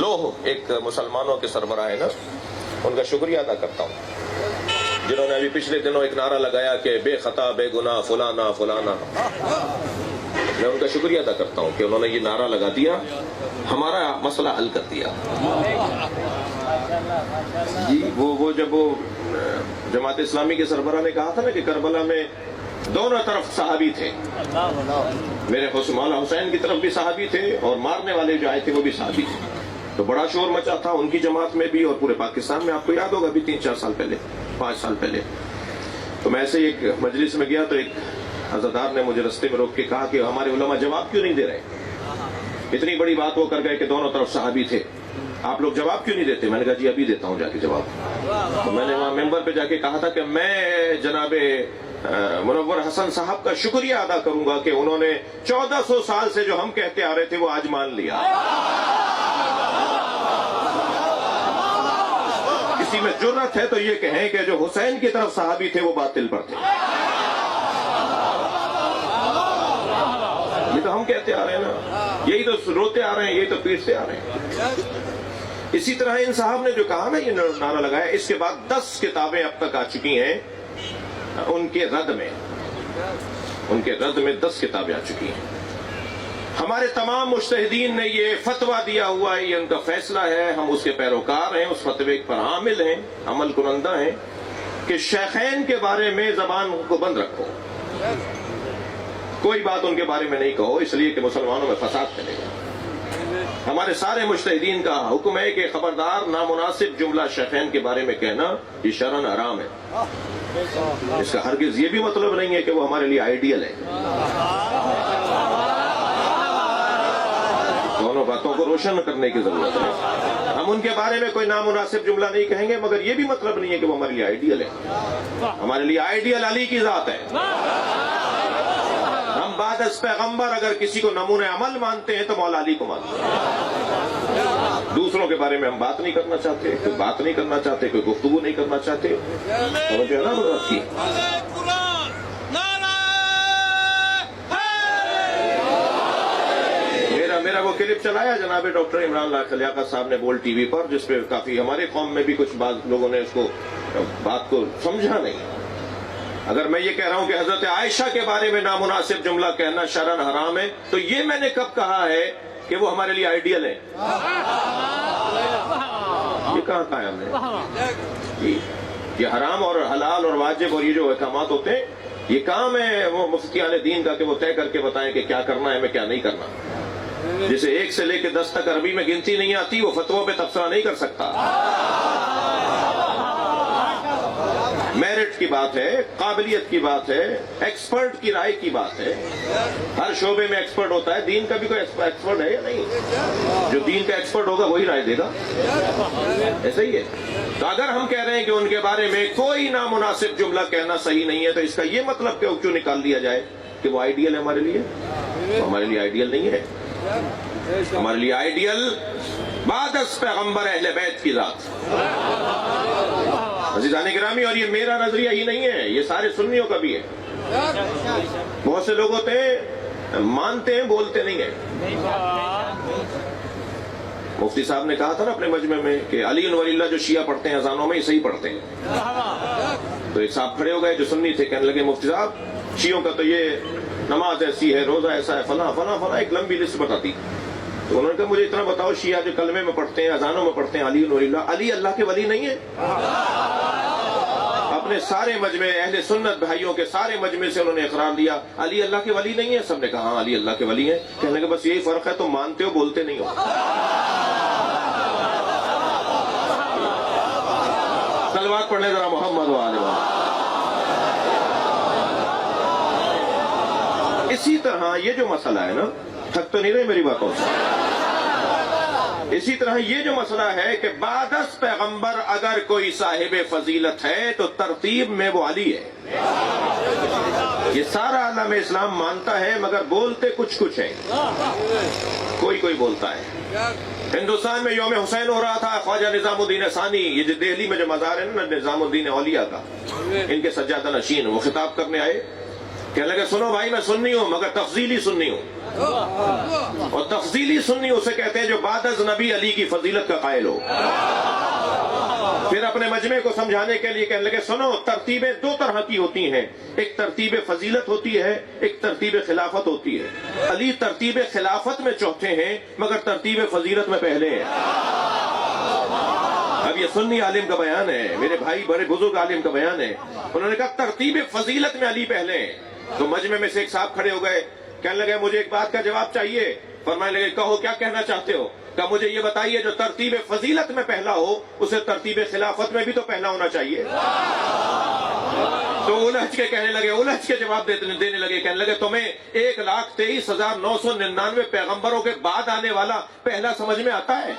لوہ ایک مسلمانوں کے سربراہ ہیں نا، ان کا شکریہ ادا کرتا ہوں، جنہوں نے ابھی پچھلے دنوں ایک نعرہ لگایا کہ بے خطا بے گناہ فلانا فلانا۔ میں ان کا شکریہ ادا کرتا ہوں کہ انہوں نے یہ نعرہ لگا دیا، ہمارا مسئلہ حل کر دیا۔ جی وہ جب وہ جماعت اسلامی کے سربراہ نے کہا تھا نا کہ کربلا میں دونوں طرف صحابی تھے، میرے مولا حسین کی طرف بھی صحابی تھے اور مارنے والے جو آئے تھے وہ بھی صحابی تھے، تو بڑا شور مچا تھا ان کی جماعت میں بھی اور پورے پاکستان میں۔ آپ کو یاد ہوگا ابھی 3-4 سال پہلے، 5 سال پہلے، تو میں ایسے ایک مجلس میں گیا تو ایک عزادار نے مجھے رستے میں روک کے کہا کہ ہمارے علماء جواب کیوں نہیں دے رہے؟ اتنی بڑی بات وہ کر گئے کہ دونوں طرف صحابی تھے، آپ لوگ جواب کیوں نہیں دیتے؟ میں نے کہا جی ابھی دیتا ہوں جا کے جواب۔ تو میں نے وہاں ممبر پہ جا کے کہا تھا کہ میں جناب منور حسن صاحب کا شکریہ ادا کروں گا کہ انہوں نے 1400 سال سے جو ہم کہتے آ رہے تھے وہ آج مان لیا۔ کسی میں جرأت ہے تو یہ کہیں کہ جو حسین کی طرف صحابی تھے وہ باطل پر تھے۔ یہ تو ہم کہتے آ رہے ہیں نا، یہی تو روتے آ رہے ہیں، یہی تو پیٹتے آ رہے ہیں۔ اسی طرح ان صاحب نے جو کہا نا، یہ نعرہ لگایا، اس کے بعد 10 کتابیں اب تک آ چکی ہیں ان کے رد میں، ان کے رد میں 10 کتابیں آ چکی ہیں۔ ہمارے تمام مجتہدین نے یہ فتویٰ دیا ہوا ہے، یہ ان کا فیصلہ ہے، ہم اس کے پیروکار ہیں، اس فتوے پر عامل ہیں، عمل کنندہ ہیں کہ شیخین کے بارے میں زبان کو بند رکھو، کوئی بات ان کے بارے میں نہیں کہو، اس لیے کہ مسلمانوں میں فساد پھیلے گا۔ ہمارے سارے مجتہدین کا حکم ہے کہ خبردار نامناسب جملہ شیخین کے بارے میں کہنا یہ شرعاً حرام ہے۔ اس کا ہرگز یہ بھی مطلب نہیں ہے کہ وہ ہمارے لیے آئیڈیل ہے۔ دونوں باتوں کو روشن کرنے کی ضرورت ہے۔ ہم ان کے بارے میں کوئی نامناسب جملہ نہیں کہیں گے، مگر یہ بھی مطلب نہیں ہے کہ وہ ہمارے لیے آئیڈیل ہے۔ ہمارے لیے آئیڈیل علی کی ذات ہے۔ ہم بعد از پیغمبر اگر کسی کو نمونہ عمل مانتے ہیں تو مولا علی کو مانتے ہیں۔ دوسروں کے بارے میں ہم بات نہیں کرنا چاہتے، کوئی بات نہیں کرنا چاہتے، کوئی گفتگو نہیں کرنا چاہتے، اور جو ہے نا بات کی۔ میرا وہ کلپ چلایا جناب ڈاکٹر عمران لیاقت صاحب نے بول ٹی وی پر، جس پہ کافی ہمارے قوم میں بھی کچھ لوگوں نے اس کو بات کو سمجھا نہیں۔ اگر میں یہ کہہ رہا ہوں کہ حضرت عائشہ کے بارے میں نامناسب جملہ کہنا شرعاً حرام ہے، تو یہ میں نے کب کہا ہے کہ وہ ہمارے لیے آئیڈیل ہے؟ یہ کہاں کہا ہے ہم نے؟ یہ حرام اور حلال اور واجب اور یہ جو احکامات ہوتے ہیں، یہ کام ہے وہ مفتیان دین کا کہ وہ طے کر کے بتائیں کہ کیا کرنا ہے ہمیں کیا نہیں کرنا۔ جسے 1 سے لے کے 10 تک عربی میں گنتی نہیں آتی، وہ فتووں پہ تبصرہ نہیں کر سکتا۔ میرٹ کی بات ہے، قابلیت کی بات ہے، ایکسپرٹ کی رائے کی بات ہے۔ ہر شعبے میں ایکسپرٹ ہوتا ہے، دین کا بھی کوئی ایکسپرٹ ہے یا نہیں؟ جو دین کا ایکسپرٹ ہوگا وہی رائے دے گا، ایسا ہی ہے۔ تو اگر ہم کہہ رہے ہیں کہ ان کے بارے میں کوئی نامناسب جملہ کہنا صحیح نہیں ہے، تو اس کا یہ مطلب کیوں نکال دیا جائے کہ وہ آئیڈیل ہے ہمارے لیے؟ ہمارے لیے آئیڈیل نہیں ہے۔ ہمارے لیے آئیڈیل بعد از پیغمبر اہل بیت کی ذات۔ عزیزان گرامی، اور یہ میرا نظریہ ہی نہیں ہے، یہ سارے سنیوں کا بھی ہے۔ بہت سے لوگ ہوتے ہیں مانتے ہیں بولتے نہیں ہیں۔ مفتی صاحب نے کہا تھا نا اپنے مجمع میں کہ علی ولی اللہ جو شیعہ پڑھتے ہیں اذانوں میں، یہ صحیح پڑھتے ہیں۔ تو ایک صاحب کھڑے ہو گئے جو سنی تھے، کہنے لگے مفتی صاحب شیعوں کا تو یہ نماز ایسی ہے، روزہ ایسا ہے، فلاں فلاں فلاں، ایک لمبی لسٹ بتاتی۔ تو انہوں نے کہا مجھے اتنا بتاؤ، شیعہ جو کلمے میں پڑھتے ہیں، اذانوں میں پڑھتے ہیں علی ولی اللہ، علی اللہ کے ولی نہیں ہے؟ اپنے سارے مجمع اہل سنت بھائیوں کے سارے مجمع سے انہوں نے اقرار دیا علی اللہ کے ولی نہیں ہے۔ سب نے کہا ہاں علی اللہ کے ولی ہیں۔ کہنے لگے بس یہی فرق ہے، تم مانتے ہو بولتے نہیں ہو۔ صلوات پڑھنے ذرا محمد و آل محمد۔ اسی طرح یہ جو مسئلہ ہے نا، تھک تو نہیں رہے میری باتوں سے؟ اسی طرح یہ جو مسئلہ ہے کہ بعد از پیغمبر اگر کوئی صاحب فضیلت ہے تو ترتیب میں وہ علی ہے۔ یہ سارا عالم اسلام مانتا ہے، مگر بولتے کچھ ہیں، کوئی بولتا ہے۔ ہندوستان میں یوم حسین ہو رہا تھا، خواجہ نظام الدین ثانی، یہ جو دہلی میں جو مزار ہے نا نظام الدین اولیاء کا، ان کے سجادہ نشین، وہ خطاب کرنے آئے، کہنے لگے سنو بھائی میں سنی ہوں مگر تفضیلی سنی ہوں۔ اور تفضیلی سنی اسے کہتے ہیں جو بعد از نبی علی کی فضیلت کا قائل ہو۔ پھر اپنے مجمع کو سمجھانے کے لیے کہنے لگے سنو، ترتیبیں دو طرح کی ہوتی ہیں، ایک ترتیب فضیلت ہوتی ہے، ایک ترتیب خلافت ہوتی ہے۔ علی ترتیب خلافت میں چوتھے ہیں مگر ترتیب فضیلت میں پہلے ہیں۔ اب یہ سنی عالم کا بیان ہے، میرے بھائی بڑے بزرگ عالم کا بیان ہے، انہوں نے کہا ترتیب فضیلت میں علی پہلے ہیں۔ تو مجمع میں سے ایک صاحب کھڑے ہو گئے، کہنے لگے مجھے ایک بات کا جواب چاہیے۔ فرمانے لگے کہو کیا کہنا چاہتے ہو؟ کہ مجھے یہ بتائیے جو ترتیب فضیلت میں پہلا ہو اسے ترتیب خلافت میں بھی تو پہلا ہونا چاہیے۔ تو الجھ کے کہنے لگے، الجھ کے جواب دینے لگے، کہنے لگے تمہیں 1,23,999 پیغمبروں کے بعد آنے والا پہلا سمجھ میں آتا ہے؟